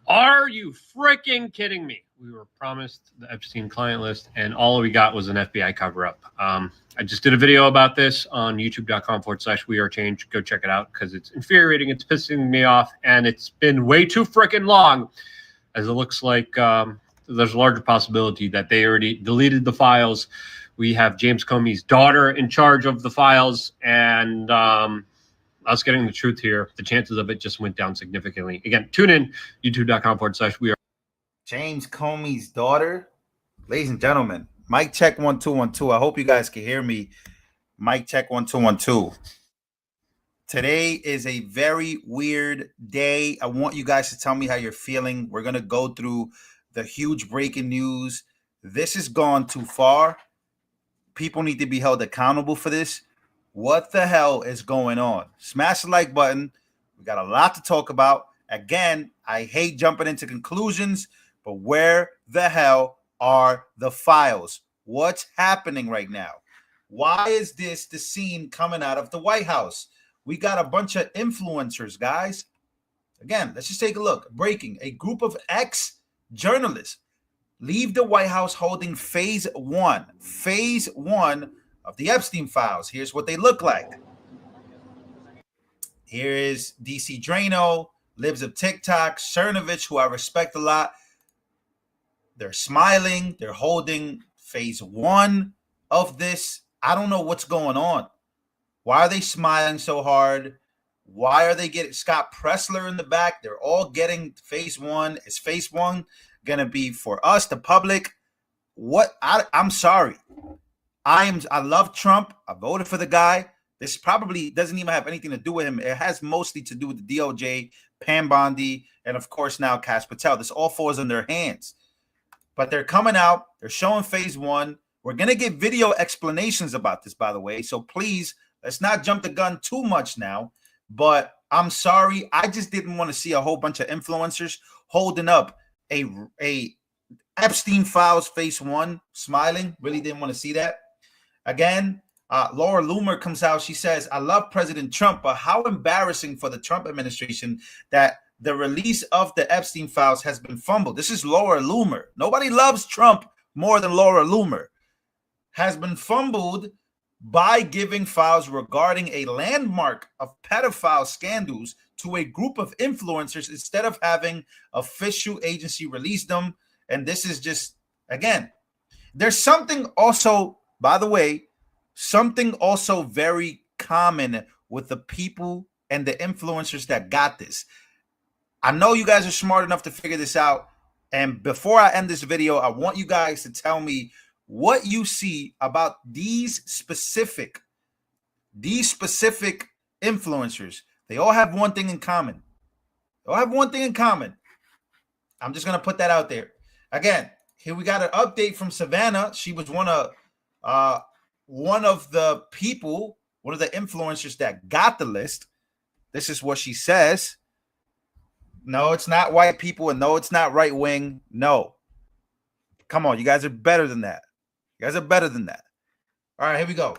Are you freaking kidding me? We were promised the Epstein client list, and all we got was an FBI cover-up. I just did a video about this on youtube.com/wearechange. Go check it out because it's infuriating. It's pissing me off, and it's been way too freaking long, as it looks like there's a larger possibility that they already deleted the files. We have James Comey's daughter in charge of the files, and us getting the truth here, the chances of it just went down significantly. Again, tune in, youtube.com/we are. James Comey's daughter. Ladies and gentlemen, mic check 1 2 1 2. I hope you guys can hear me. Mic check 1 2 1 2. Today is a very weird day. I want you guys to tell me how you're feeling. We're going to go through the huge breaking news. This has gone too far. People need to be held accountable for this. What the hell is going on? Smash the like button. We got a lot to talk about. Again, I hate jumping into conclusions, but where the hell are the files? What's happening right now? Why is this the scene coming out of the White House? We got a bunch of influencers, guys. Again, let's just take a look. Breaking. A group of ex-journalists leave the White House holding phase one. Phase one of the Epstein files. Here's what they look like. Here is DC Drano, Libs of TikTok, Cernovich, who I respect a lot. They're smiling. They're holding phase one of this. I don't know what's going on. Why are they smiling so hard? Why are they getting Scott Pressler in the back? They're all getting phase one. Is phase one going to be for us, the public? What? I'm sorry. I love Trump. I voted for the guy. This probably doesn't even have anything to do with him. It has mostly to do with the DOJ, Pam Bondi, and of course now Kash Patel. This all falls in their hands. But they're coming out. They're showing phase one. We're going to get video explanations about this, by the way. So please, let's not jump the gun too much now. But I'm sorry. I just didn't want to see a whole bunch of influencers holding up a Epstein files phase one, smiling. Really didn't want to see that. Again, Laura Loomer comes out. She says, I love President Trump, but how embarrassing for the Trump administration that the release of the Epstein files has been fumbled. This is Laura Loomer. Nobody loves Trump more than Laura Loomer. Has been fumbled by giving files regarding a landmark of pedophile scandals to a group of influencers instead of having official agency release them. And this is just, again, there's something also, by the way, something also very common with the people and the influencers that got this. I know you guys are smart enough to figure this out. And before I end this video, I want you guys to tell me what you see about these specific influencers. They all have one thing in common. They all have one thing in common. I'm just going to put that out there. Again, here we got an update from Savannah. She was one of the people, one of the influencers that got the list. This is what she says. No, it's not white people, and no, it's not right wing. No. Come on, you guys are better than that. You guys are better than that. All right, here we go.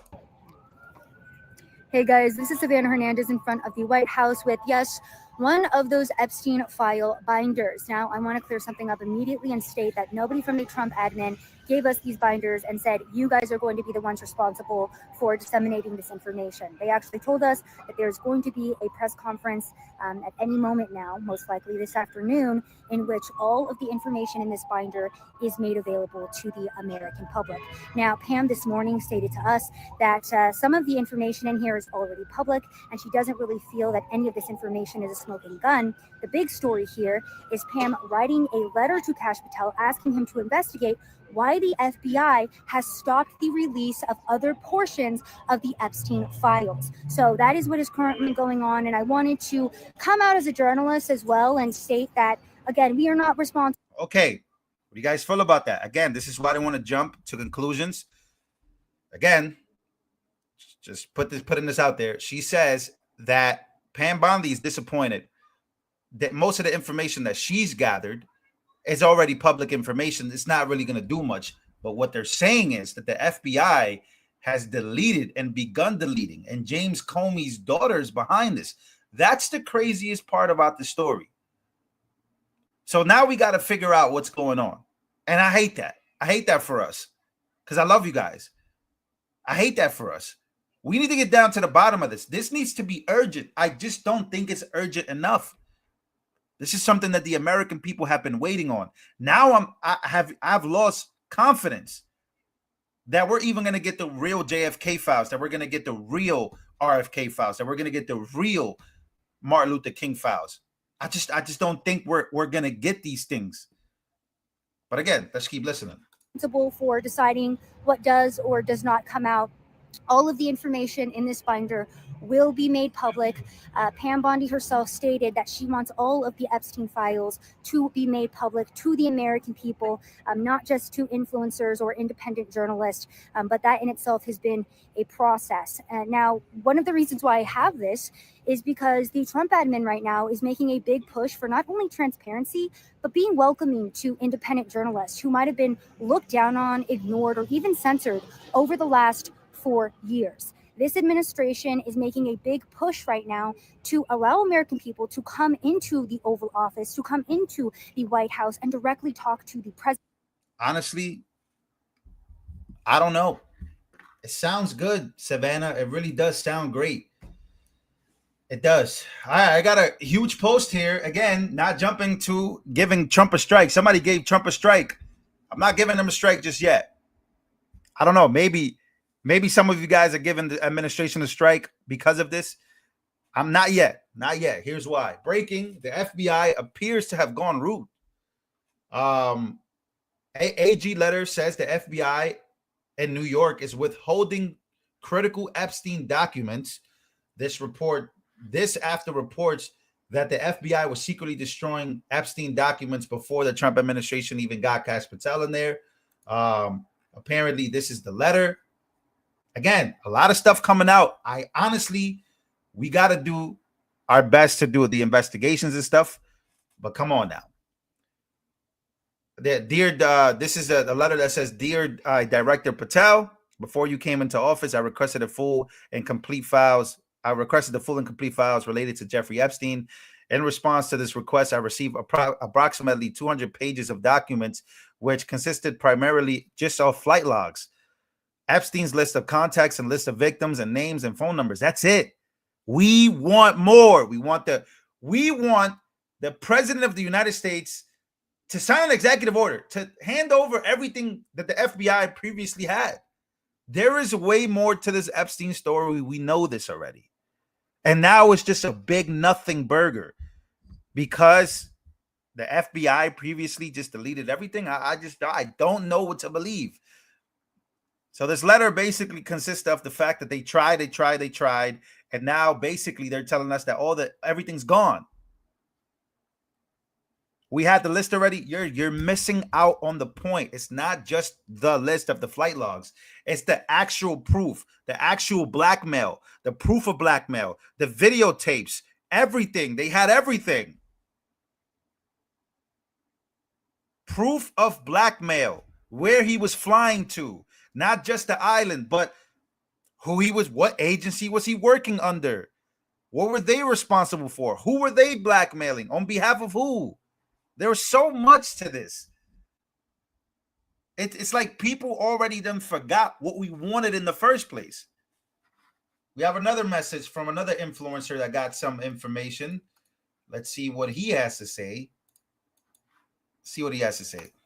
Hey guys, this is Savannah Hernandez in front of the White House with, yes, one of those Epstein file binders. Now, I want to clear something up immediately and state that nobody from the Trump admin gave us these binders and said, you guys are going to be the ones responsible for disseminating this information. They actually told us that there's going to be a press conference at any moment now, most likely this afternoon, in which all of the information in this binder is made available to the American public. Now, Pam this morning stated to us that some of the information in here is already public, and she doesn't really feel that any of this information is a smoking gun. The big story here is Pam writing a letter to Kash Patel asking him to investigate why the FBI has stopped the release of other portions of the Epstein files. So that is what is currently going on. And I wanted to come out as a journalist as well and state that, again, we are not responsible. Okay. What do you guys feel about that? Again, this is why I don't want to jump to conclusions. Again, just putting this out there. She says that Pam Bondi is disappointed that most of the information that she's gathered is already public information. It's not really going to do much. But what they're saying is that the FBI has deleted and begun deleting, and James Comey's daughter is behind this. That's the craziest part about the story. So now we got to figure out what's going on. And I hate that. I hate that for us because I love you guys. I hate that for us. We need to get down to the bottom of this. This needs to be urgent. I just don't think it's urgent enough. This is something that the American people have been waiting on. Now I've lost confidence that we're even going to get the real JFK files, that we're going to get the real RFK files, that we're going to get the real Martin Luther King files. I just don't think we're going to get these things. But again, let's keep listening. For deciding what does or does not come out. All of the information in this binder will be made public. Pam Bondi herself stated that she wants all of the Epstein files to be made public to the American people, not just to influencers or independent journalists, but that in itself has been a process. Now, one of the reasons why I have this is because the Trump admin right now is making a big push for not only transparency, but being welcoming to independent journalists who might have been looked down on, ignored, or even censored over the last 4 years. This administration is making a big push right now to allow American people to come into the Oval Office, to come into the White House and directly talk to the president. Honestly, I don't know. It sounds good, Savannah. It really does sound great. It does. I got a huge post here. Again, not jumping to giving Trump a strike. Somebody gave Trump a strike. I'm not giving him a strike just yet. I don't know. Maybe some of you guys are giving the administration a strike because of this. I'm not yet. Not yet. Here's why. Breaking. The FBI appears to have gone rude. AG letter says the FBI in New York is withholding critical Epstein documents. This after reports that the FBI was secretly destroying Epstein documents before the Trump administration even got Kash Patel in there. Apparently, this is the letter. Again, a lot of stuff coming out. We got to do our best to do the investigations and stuff. But come on now. This is a letter that says, Dear Director Patel, before you came into office, I requested the full and complete files related to Jeffrey Epstein. In response to this request, I received approximately 200 pages of documents, which consisted primarily just of flight logs, Epstein's list of contacts and list of victims and names and phone numbers. That's it. We want more. We want the president of the United States to sign an executive order to hand over everything that the FBI previously had. There is way more to this Epstein story. We know this already. And now it's just a big nothing burger because the FBI previously just deleted everything. I don't know what to believe. So this letter basically consists of the fact that they tried. And now basically they're telling us that everything's gone. We had the list already. You're missing out on the point. It's not just the list of the flight logs. It's the actual proof, the actual blackmail, the proof of blackmail, the videotapes, everything. They had everything. Proof of blackmail, where he was flying to, not just the island, but who he was, what agency was he working under? What were they responsible for? Who were they blackmailing? On behalf of who? There was so much to this. It's like people already then forgot what we wanted in the first place. We have another message from another influencer that got some information. Let's see what he has to say.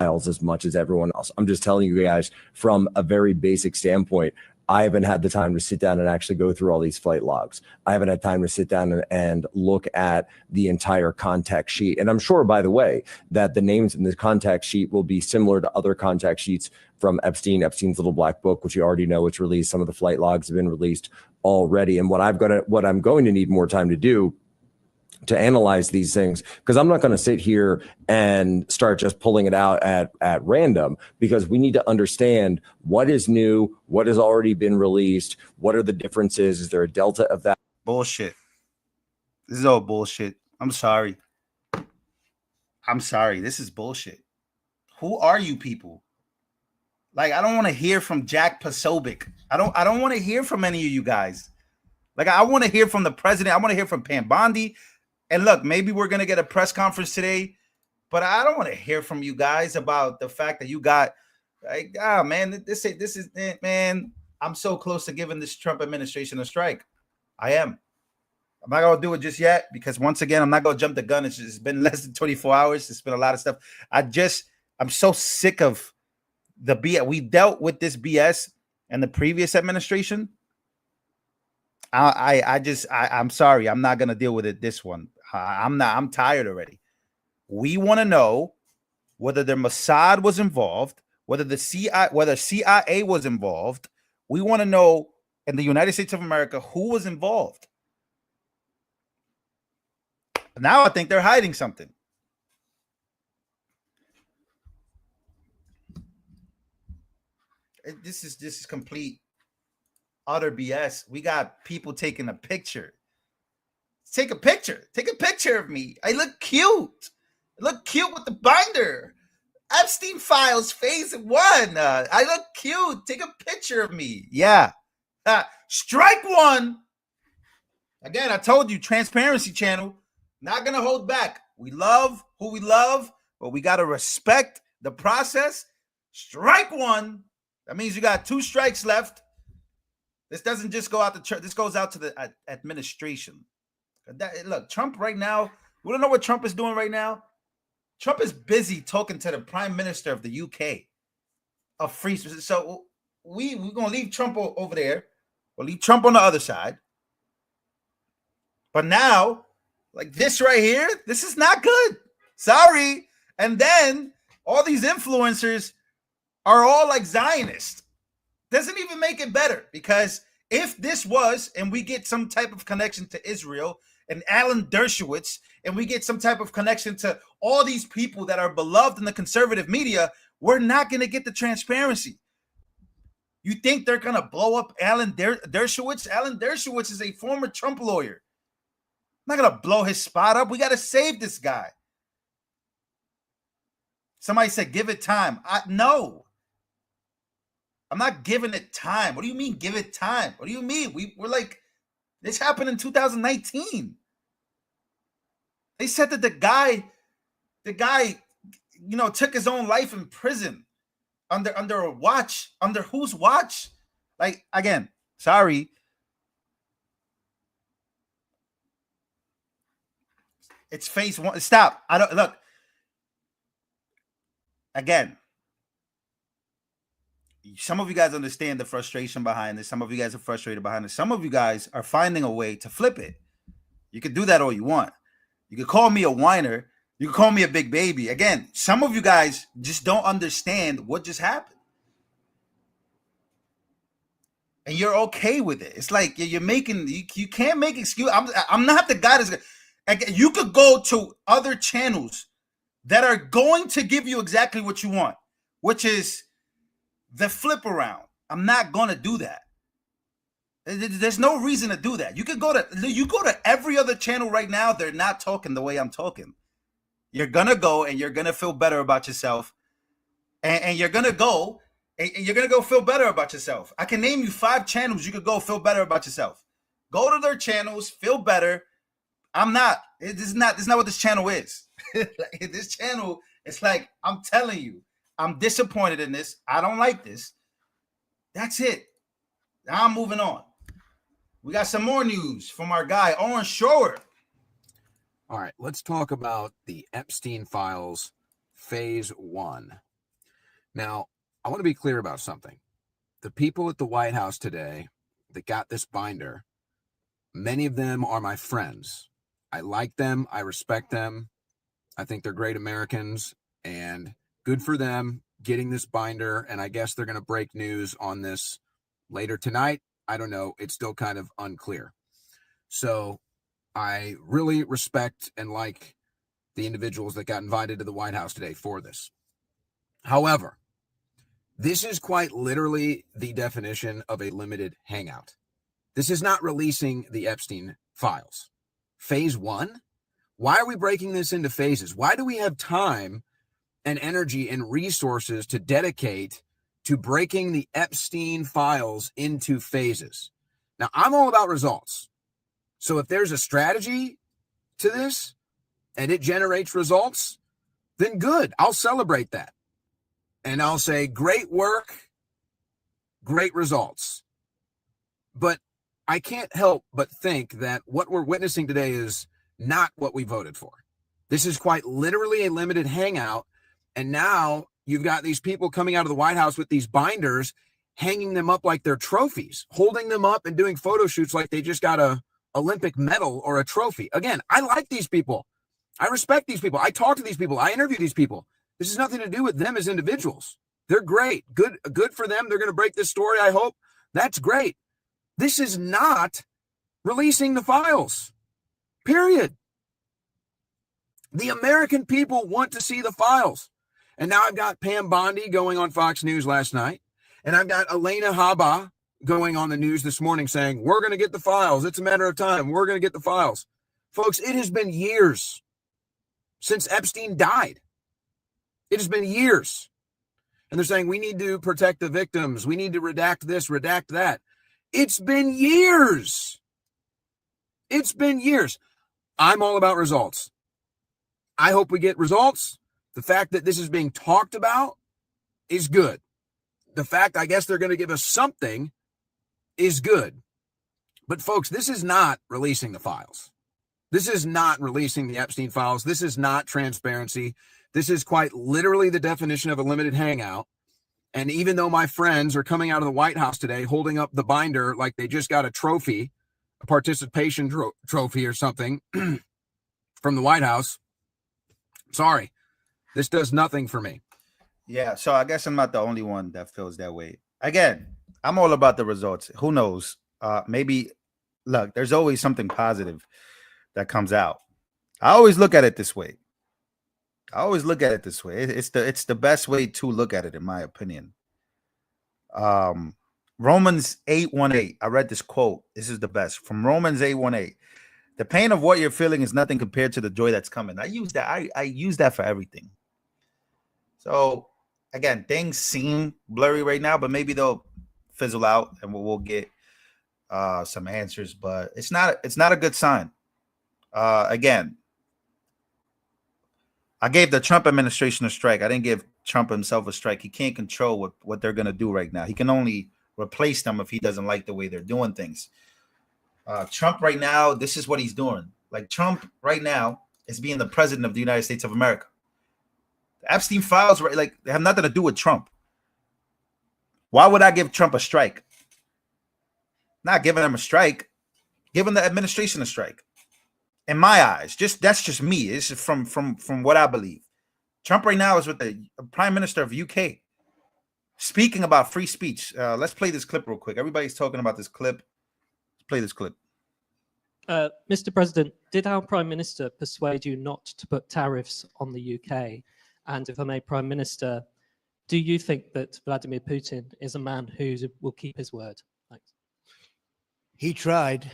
As much as everyone else. I'm just telling you guys from a very basic standpoint. I haven't had the time to sit down and actually go through all these flight logs. I haven't had time to sit down and look at the entire contact sheet. And I'm sure, by the way, that the names in the contact sheet will be similar to other contact sheets from Epstein's little black book, which you already know it's released. Some of the flight logs have been released already. And what I'm going to need more time to do to analyze these things, because I'm not going to sit here and start just pulling it out at random, because we need to understand what is new, what has already been released, what are the differences, is there a delta of that? Bullshit. This is all bullshit. I'm sorry. This is bullshit. Who are you people? Like, I don't want to hear from Jack Posobiec. I don't want to hear from any of you guys. Like, I want to hear from the president. I want to hear from Pam Bondi. And look, maybe we're going to get a press conference today, But I don't want to hear from you guys about the fact that you got like, man, this is man. I'm so close to giving this Trump administration a strike. I am. I'm not gonna do it just yet because once again, I'm not gonna jump the gun. It's been less than 24 hours. It's been a lot of stuff. I'm so sick of the BS. We dealt with this BS in the previous administration. I'm sorry. I'm not gonna deal with it this one. I'm tired already. We want to know whether the Mossad was involved, whether CIA was involved. We want to know in the United States of America who was involved. Now I think they're hiding something. This is complete utter BS. We got people taking a picture. Take a picture. Take a picture of me. I look cute. I look cute with the binder. Epstein Files Phase 1. I look cute. Take a picture of me. Yeah. Strike one. Again, I told you, transparency channel. Not going to hold back. We love who we love, but we got to respect the process. Strike one. That means you got 2 strikes left. This doesn't just go out to church. This goes out to the administration. Look, Trump right now, we don't know what Trump is doing right now. Trump is busy talking to the Prime Minister of the UK of free. So we're going to leave Trump over there. We'll leave Trump on the other side. But now, like this right here, this is not good. Sorry. And then all these influencers are all like Zionists. Doesn't even make it better, because if this was, and we get some type of connection to Israel and Alan Dershowitz, and we get some type of connection to all these people that are beloved in the conservative media, we're not going to get the transparency. You think they're going to blow up Alan Dershowitz? Alan Dershowitz is a former Trump lawyer. I'm not going to blow his spot up. We got to save this guy. Somebody said, give it time. No. I'm not giving it time. What do you mean, give it time? What do you mean? We're like, this happened in 2019. They said that the guy, took his own life in prison under a watch. Under whose watch? Like, again, sorry. It's phase 1. Stop. I don't look. Again, some of you guys understand the frustration behind this. Some of you guys are frustrated behind this. Some of you guys are finding a way to flip it. You can do that all you want. You can call me a whiner. You can call me a big baby. Again, some of you guys just don't understand what just happened. And you're okay with it. It's like you're making, you can't make excuse. I'm not the guy that's, you could go to other channels that are going to give you exactly what you want, which is the flip around. I'm not going to do that. There's no reason to do that. You go to every other channel right now. They're not talking the way I'm talking. You're going to go and you're going to feel better about yourself. And you're going to go and you're going to go feel better about yourself. I can name you 5 channels you could go feel better about yourself. Go to their channels, feel better. I'm not. This is not what this channel is. This channel, it's like, I'm telling you, I'm disappointed in this. I don't like this. That's it. Now I'm moving on. We got some more news from our guy, Owen Schroer. All right, let's talk about the Epstein Files Phase 1. Now, I want to be clear about something. The people at the White House today that got this binder, many of them are my friends. I like them. I respect them. I think they're great Americans, and good for them getting this binder. And I guess they're going to break news on this later tonight. I don't know. It's still kind of unclear. So I really respect and like the individuals that got invited to the White House today for this. However, this is quite literally the definition of a limited hangout. This is not releasing the Epstein files. Phase 1? Why are we breaking this into phases? Why do we have time and energy and resources to dedicate to breaking the Epstein files into phases? Now, I'm all about results. So if there's a strategy to this and it generates results, then good. I'll celebrate that. And I'll say, great work, great results. But I can't help but think that what we're witnessing today is not what we voted for. This is quite literally a limited hangout. And now you've got these people coming out of the White House with these binders, hanging them up like they're trophies, holding them up and doing photo shoots like they just got a Olympic medal or a trophy. Again, I like these people. I respect these people. I talk to these people. I interview these people. This has nothing to do with them as individuals. They're great. Good for them. They're going to break this story, I hope. That's great. This is not releasing the files, period. The American people want to see the files. And now I've got Pam Bondi going on Fox News last night. And I've got Elena Haba going on the news this morning saying, we're going to get the files. It's a matter of time. We're going to get the files. Folks, it has been years since Epstein died. It has been years. And they're saying, we need to protect the victims. We need to redact this, redact that. It's been years. It's been years. I'm all about results. I hope we get results. The fact that this is being talked about is good. The fact, I guess they're going to give us something is good. But folks, this is not releasing the files. This is not releasing the Epstein files. This is not transparency. This is quite literally the definition of a limited hangout. And even though my friends are coming out of the White House today holding up the binder like they just got a trophy, a participation trophy or something from the White House, sorry, this does nothing for me. Yeah, so I guess I'm not the only one that feels that way. Again, I'm all about the results. Who knows? Maybe, look, there's always something positive that comes out. I always look at it this way. It's the best way to look at it, in my opinion. Romans 8:18. I read this quote. This is the best from Romans 8:18. The pain of what you're feeling is nothing compared to the joy that's coming. I use that. I use that for everything. So again, things seem blurry right now, but maybe they'll fizzle out and we'll get some answers. But it's not a good sign. Again, I gave the Trump administration a strike. I didn't give Trump himself a strike. He can't control what they're going to do right now. He can only replace them if he doesn't like the way they're doing things. Trump right now, this is what he's doing. Like Trump right now is being the president of the United States of America. The Epstein files, they have nothing to do with Trump. Why would I give Trump a strike? Not giving him a strike, giving the administration a strike. In my eyes, that's just me. It's just from what I believe. Trump right now is with the Prime Minister of UK, speaking about free speech. Let's play this clip real quick. Everybody's talking about this clip. Let's play this clip. Mr. President, did our Prime Minister persuade you not to put tariffs on the UK? And if I may, Prime Minister, do you think that Vladimir Putin is a man who will keep his word? Thanks. He tried.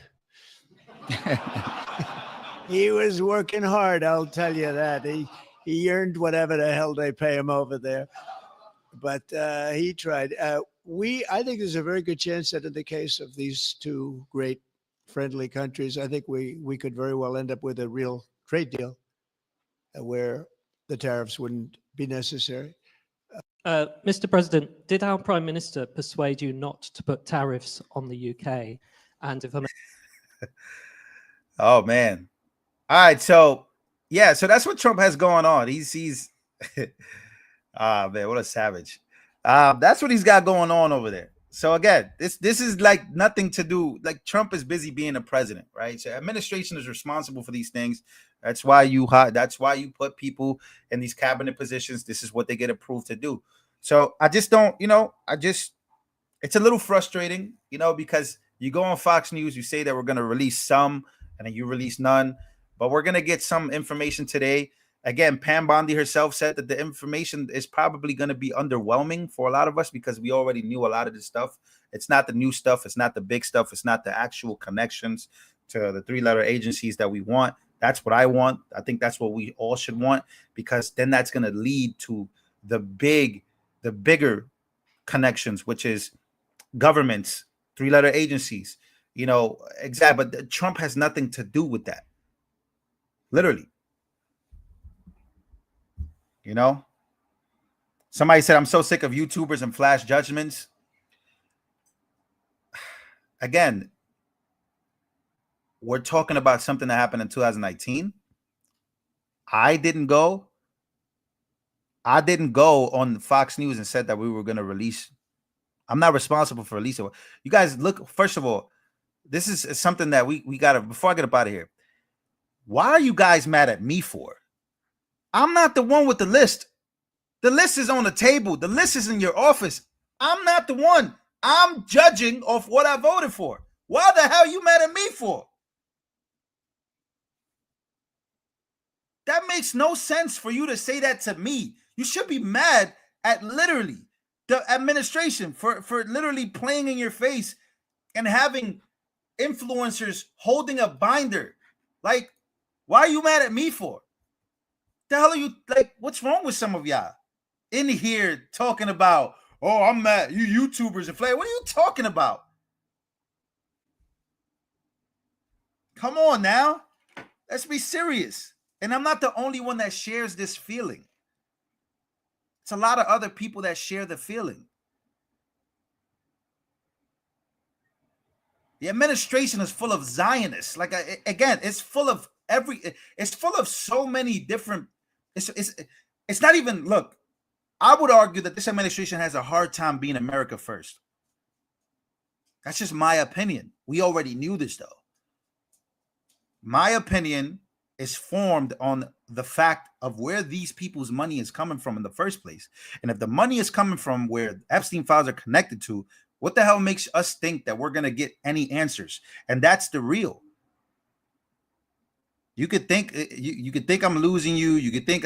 He was working hard, I'll tell you that. He earned whatever the hell they pay him over there. But he tried. I think there's a very good chance that in the case of these two great friendly countries, I think we could very well end up with a real trade deal where the tariffs wouldn't be necessary. Mr. President, did our Prime Minister persuade you not to put tariffs on the UK? And if I may... Oh, man. All right, so that's what Trump has going on. He's man, what a savage. That's what he's got going on over there. So again, this is like nothing to do. Like Trump is busy being a president, right? So administration is responsible for these things. That's why you put people in these cabinet positions. This is what they get approved to do. So I just don't, it's a little frustrating, because you go on Fox News, you say that we're going to release some, and then you release none. But we're going to get some information today. Again, Pam Bondi herself said that the information is probably going to be underwhelming for a lot of us because we already knew a lot of this stuff. It's not the new stuff. It's not the big stuff. It's not the actual connections to the three-letter agencies that we want. That's what I want. I think that's what we all should want, because then that's going to lead to the bigger connections, which is governments, three-letter agencies, exactly. But Trump has nothing to do with that. Literally. You know, somebody said, I'm so sick of YouTubers and flash judgments. Again, we're talking about something that happened in 2019. I didn't go on Fox News and said that we were going to release. I'm not responsible for releasing. You guys look, first of all, this is something that we got to, before I get up out of here, why are you guys mad at me for? I'm not the one with the list. The list is on the table. The list is in your office. I'm not the one. I'm judging off what I voted for. Why the hell are you mad at me for? That makes no sense for you to say that to me. You should be mad at literally the administration for literally playing in your face and having influencers holding a binder. Like, why are you mad at me for? The hell are you, like, what's wrong with some of y'all in here talking about, oh, I'm mad, you YouTubers and flag. What are you talking about? Come on now. Let's be serious. And I'm not the only one that shares this feeling. It's a lot of other people that share the feeling. The administration is full of Zionists. Like, again, it's full of so many different, it's not even, look, I would argue that this administration has a hard time being America first. That's just my opinion. We already knew this, though. My opinion is formed on the fact of where these people's money is coming from in the first place. And if the money is coming from where Epstein files are connected to, what the hell makes us think that we're going to get any answers? And that's the real. You could think I'm losing you. You could think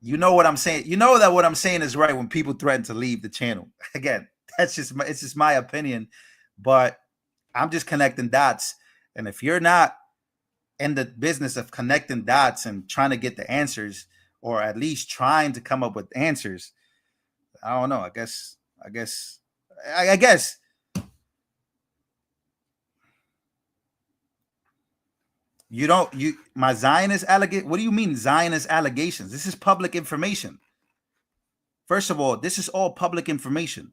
you know what I'm saying. You know that what I'm saying is right when people threaten to leave the channel. Again, it's just my opinion, but I'm just connecting dots. And if you're not in the business of connecting dots and trying to get the answers, or at least trying to come up with answers, I don't know. I guess my Zionist allegation. What do you mean Zionist allegations? This is public information. First of all, this is all public information.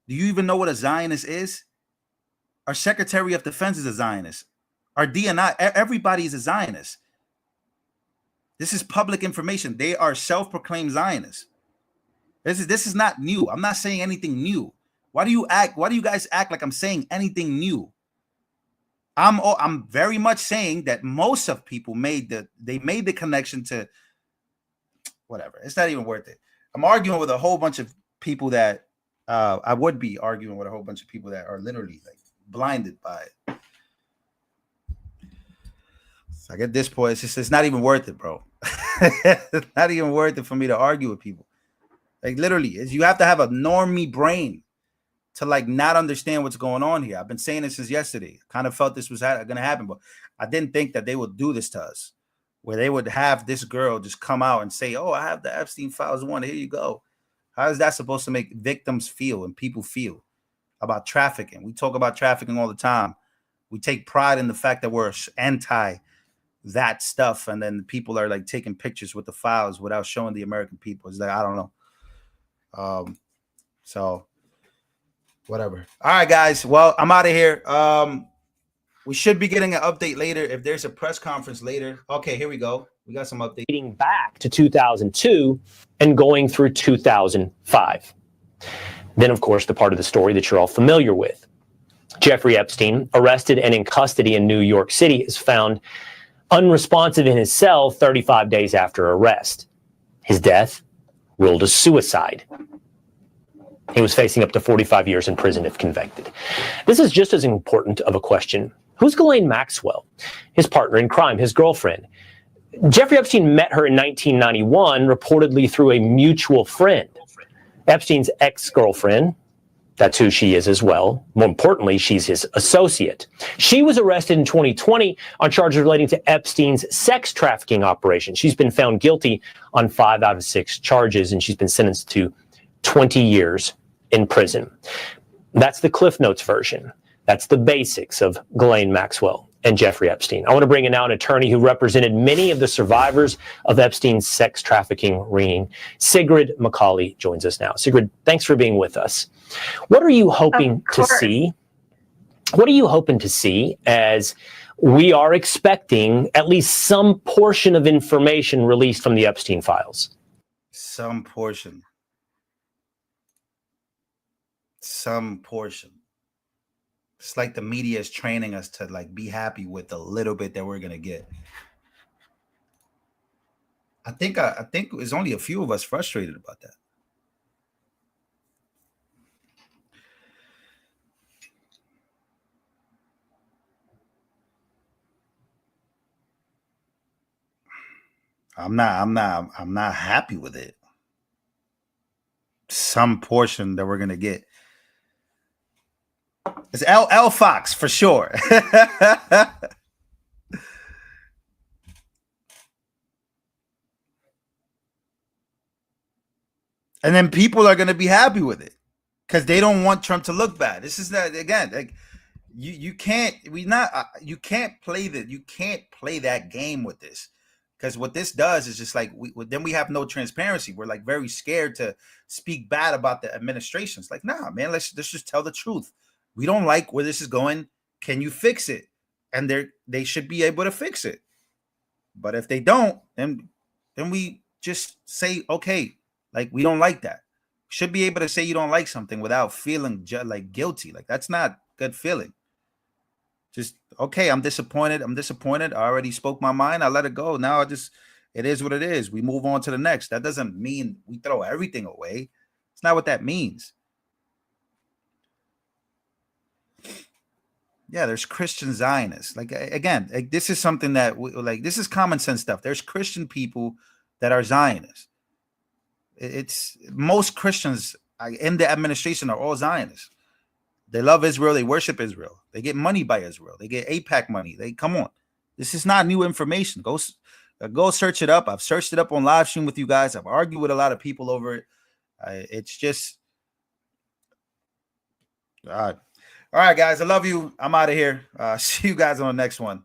Do you even know what a Zionist is? Our Secretary of Defense is a Zionist. Our DNI, everybody is a Zionist. This is public information. They are self-proclaimed Zionists. This is not new. I'm not saying anything new. Why do you guys act like I'm saying anything new? I'm very much saying that most of people made the connection to whatever. It's not even worth it. I'm arguing with a whole bunch of people that I would be arguing with a whole bunch of people that are literally like blinded by it. So I get this point. It's not even worth it, bro. It's not even worth it for me to argue with people. Like literally, you have to have a normie brain to like not understand what's going on here. I've been saying this since yesterday. Kind of felt this was going to happen, but I didn't think that they would do this to us, where they would have this girl just come out and say, "Oh, I have the Epstein files one. Here you go." How is that supposed to make victims feel and people feel about trafficking? We talk about trafficking all the time. We take pride in the fact that we're anti that stuff, and then people are like taking pictures with the files without showing the American people. It's like, I don't know. So whatever. All right, guys. Well, I'm out of here. We should be getting an update later. If there's a press conference later. Okay, here we go. We got some updates. Dating back to 2002 and going through 2005. Then, of course, the part of the story that you're all familiar with. Jeffrey Epstein, arrested and in custody in New York City, is found unresponsive in his cell 35 days after arrest. His death ruled as suicide. He was facing up to 45 years in prison if convicted. This is just as important of a question. Who's Ghislaine Maxwell? His partner in crime, his girlfriend. Jeffrey Epstein met her in 1991, reportedly through a mutual friend. Epstein's ex-girlfriend, that's who she is as well. More importantly, she's his associate. She was arrested in 2020 on charges relating to Epstein's sex trafficking operation. She's been found guilty on 5 out of 6 charges, and she's been sentenced to 20 years in prison. That's the Cliff Notes version. That's the basics of Ghislaine Maxwell. and Jeffrey Epstein. I want to bring in now an attorney who represented many of the survivors of Epstein's sex trafficking ring. Sigrid McCauley joins us now. Sigrid, thanks for being with us. What are you hoping to see? What are you hoping to see as we are expecting at least some portion of information released from the Epstein files? Some portion. Some portion. It's like the media is training us to like be happy with the little bit that we're gonna get. I think there's only a few of us frustrated about that. I'm not happy with it. Some portion that we're gonna get. It's L Fox for sure. And then people are gonna be happy with it because they don't want Trump to look bad. This is that again, like you can't play that game with this. Because what this does is just like then we have no transparency. We're like very scared to speak bad about the administration. It's like, nah, man, let's just tell the truth. We don't like where this is going. Can you fix it? And they should be able to fix it. But if they don't, then we just say, okay, like we don't like that. Should be able to say you don't like something without feeling like guilty. Like that's not good feeling. Just, okay, I'm disappointed. I already spoke my mind. I let it go. Now it is what it is. We move on to the next. That doesn't mean we throw everything away. It's not what that means. Yeah, there's Christian Zionists. Like, again, like this is something that this is common sense stuff. There's Christian people that are Zionists. It's most Christians in the administration are all Zionists. They love Israel. They worship Israel. They get money by Israel. They get AIPAC money. They come on. This is not new information. Go search it up. I've searched it up on live stream with you guys. I've argued with a lot of people over it. It's just all right, guys. I love you. I'm out of here. See you guys on the next one.